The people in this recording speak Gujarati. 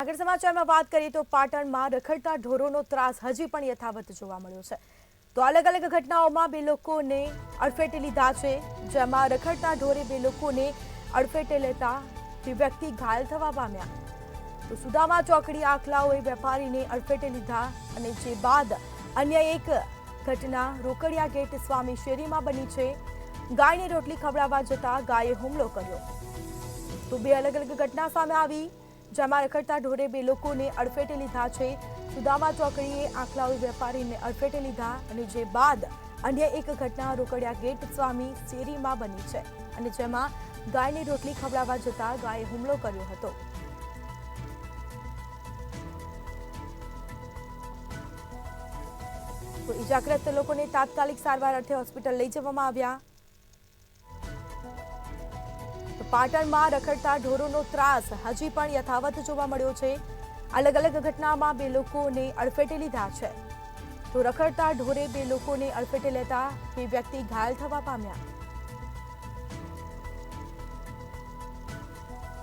આગળ સમાચારમાં વાત કરીએ તો પાટણમાં રખડતા ઢોરોનો ત્રાસ હજી પણ યથાવત જોવા મળ્યો છે। તો અલગ અલગ ઘટનાઓમાં બે લોકોને અડફેટે લીધા છે, જેમાં રખડતા ઢોરે બે લોકોને અડફેટે લેતા બે વ્યક્તિ ઘાયલ થવા પામ્યા। તો સુદામા ચોકડી આખલાઓએ વેપારીને અડફેટે લીધા અને જે બાદ અન્ય એક ઘટના રોકડિયા ગેટ સ્વામી શેરીમાં બની છે। ગાયને રોટલી ખવડાવવા જતા ગાયે હુમલો કર્યો। તો બે અલગ અલગ ઘટના સામે આવી, જેમાં રખડતા ઢોરે બે લોકોને અડફેટે લીધા છે। સુદામા ચોકડીએ આખલાઓએ વેપારીને અડફેટે લીધા અને જે બાદ અન્ય એક ઘટના રોકડિયા ગેટ સ્વામી શેરીમાં બની છે અને જેમાં ગાયને રોટલી ખવડાવવા જતા ગાયે હુમલો કર્યો હતો। તો ઇજાગ્રસ્ત લોકોને તાત્કાલિક સારવાર અર્થે હોસ્પિટલ લઈ જવામાં આવ્યા। પાટણમાં રખડતા ઢોરોનો ત્રાસ હજી પણ યથાવત જોવા મળ્યો છે। અલગ અલગ ઘટનામાં બે લોકોને અડફેટે લીધા છે। તો રખડતા ઢોરે બે લોકોને અડફેટે લેતા બે વ્યક્તિ ઘાયલ થવા પામ્યા।